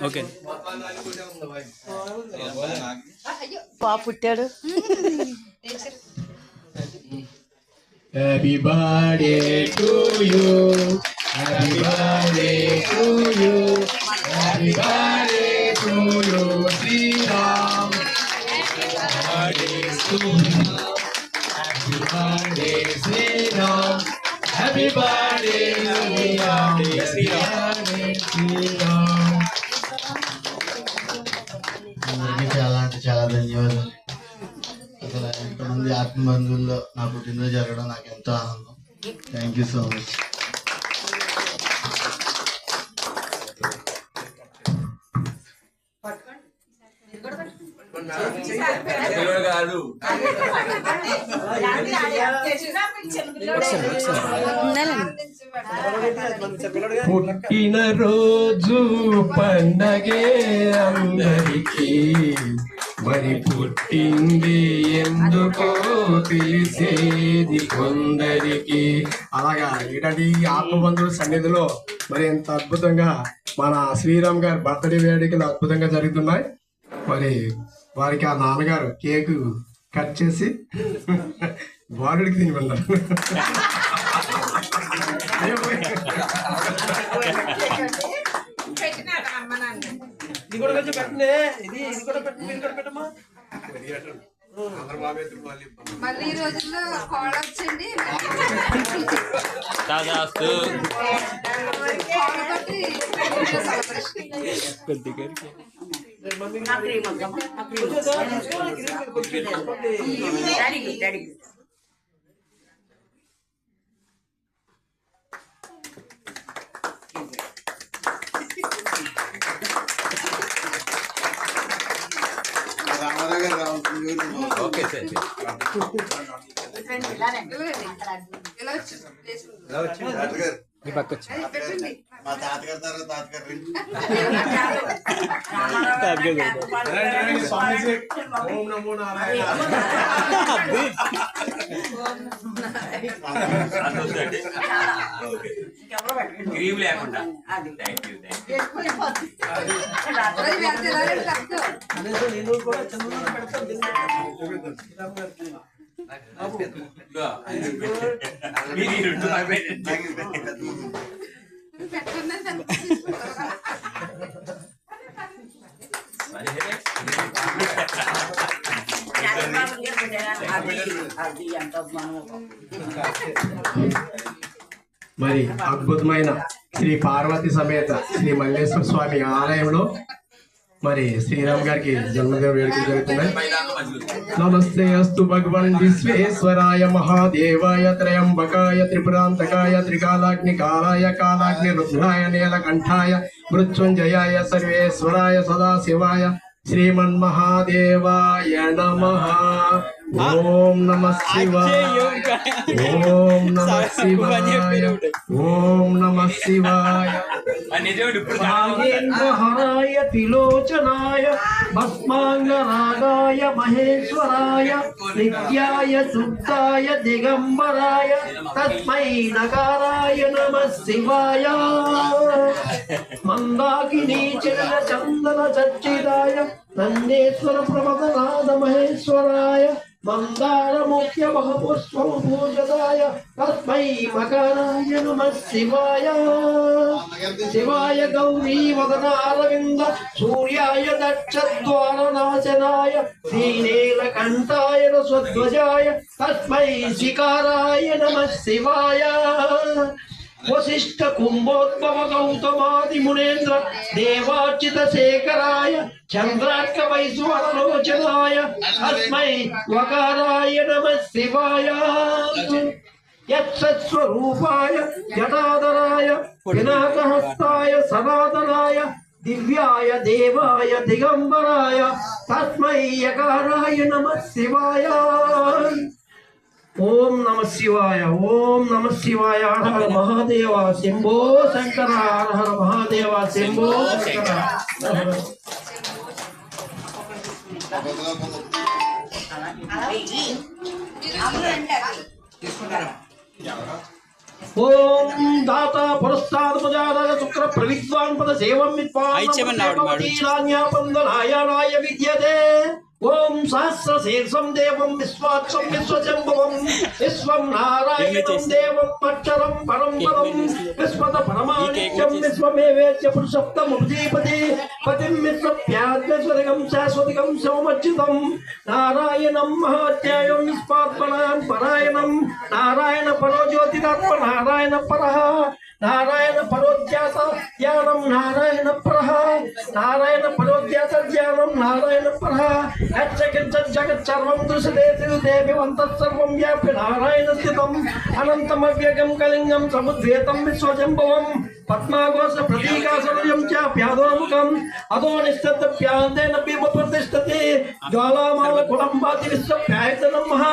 Okay పాప పుట్టాడు. Happy birthday to you, happy birthday to you, happy birthday to you Sriram, happy birthday Sriram, happy birthday Sriram, Sriram. చాలా అంటే చాలా ధన్యవాదాలు. అసలు ఎంతమంది ఆత్మబంధువుల్లో నా పుట్టినరోజు జరగడం నాకు ఎంతో ఆనందం. Thank you so much. పుట్టినరోజు పండగే అందరికీ, మరి పుట్టింది ఎందుకో తెలిసేది కొందరికి. అలాగా ఏంటంటే ఈ ఆత్మబంధువుల సన్నిధిలో మరి ఎంత అద్భుతంగా మన శ్రీరామ్ గారి బర్త్డే వేడుకలు అద్భుతంగా జరుగుతున్నాయి. మరి వారికి ఆ నాన్నగారు కేకు కట్ చేసి బాలుడికి తినిమన్నారు. ఇది కూడా కొంచెం పెట్టండి, ఇది కూడా పెట్టండి, ఇది కూడా పెట్టమ్మా. మళ్ళీ ఈ రోజుల్లో కాల్ వచ్చండి ఓకే సార్ మీ పక్క వచ్చి మా తాతగారు తాతగారు ఓం నమో నారాయణ. క్రీమ్ లేకుండా నేను కూడా చంద్రుడు పెడతాను. మరి అద్భుతమైన శ్రీ పార్వతి సమేత శ్రీ మల్లేశ్వర స్వామి ఆలయంలో మరి శ్రీరామ్ గారికి జన్మదిన వేడుకలు జరుగుతున్నాయి. నమస్తే అస్తు భగవన్ విశ్వేశ్వరాయ మహాదేవాయ త్రయంబకాయ త్రిపురాంతకాయ త్రికాలాగ్ని కాలాయ కాలాగ్ని రుద్రాయ నీలకంఠాయ మృత్యుంజయాయ సర్వేశ్వరాయ సదాశివాయ శ్రీమన్మహాదేవాయ నమః. ఓం నమః శివాయ, ఓం నమః శివాయ, ఓం నమః శివాయ. భాగేంద్రహరాయ త్రిలోచనాయ భస్మాంగరాగాయ మహేశ్వరాయ నిత్యాయ శుద్ధాయ దిగంబరాయ తస్మై నకారాయ నమః శివాయ. మందాకినీ చరణ చందన చర్చితాయ నందేశ్వర ప్రమదనాథ మహేశ్వరాయ మందార ముఖ్య మహపుష్పం పూజదాయ తస్మై మకరాయ నమః శివాయ. శివాయ గౌరీ వదనారవింద సూర్యాయ దక్షద్వార నాశనాయ శ్రీనీలకంఠాయ రసధ్వజాయ తస్మై శిఖారాయ నమః శివాయ. వశిష్ఠ కుంభోద్భవ గౌతమాది మునేంద్ర దేవార్చిత శేఖరాయ చంద్రార్క వైశ్వరలోచనాయ తస్మై వకారాయ నమః శివాయ. యత్స్వరూపాయ జటాధరాయ పినాకహస్తాయ సనాతనాయ దివ్యాయ దేవాయ దిగంబరాయ తస్మై యకారాయ నమః శివాయ. ఓం నమ శివాయ, ఓం నమ శివాయ. హర హర మహాదేవ శంభో శంకర, హర హర మహాదేవ శంభో శంకర. ఓం దాత పురస్తాద్ ప్రజారాజ శుక్ర ప్రవిద్వాన్ పద సేవం విద్వాన్యాపందనాయ విద్యతే ఓం సహస్ర శీర్షం దేవం విశ్వాక్షం విశ్వశంభవం విశ్వం నారాయణం దేవం అక్షరం పరం పరం విశ్వత పరమానిత్యం విశ్వమేవేత్య పురుషోత్తముపజీపతి పతిం విశ్వప్యాద్యస్వరిగం శాశ్వతిగం శివమచ్యుతం నారాయణం మహాధ్యాయం నిస్పాత్మనాన్ పరాయణం నారాయణ పరో జ్యోతిరాత్మ నారాయణ పరః నారాయణ పరోధ్యాత జ్ఞానం నారాయణ పరః నారాయణ పరోధ్యాత జ్ఞానం నారాయణ పరః జగత్ సర్వం దృశ్యతే దేవివంతః సర్వం వ్యాప్య నారాయణ స్థితం అనంతమవ్యగం కలింగం సముద్వేతం విశ్వజంభవం పద్మాఘోష ప్రతీకాశల్యం చాప్యాదోముఖం అదో నిశ్చప్యాంతేన పిబ ప్రతిష్టతే జ్వాలామాల కులంబాతి విశ్వప్యాయతనం మహా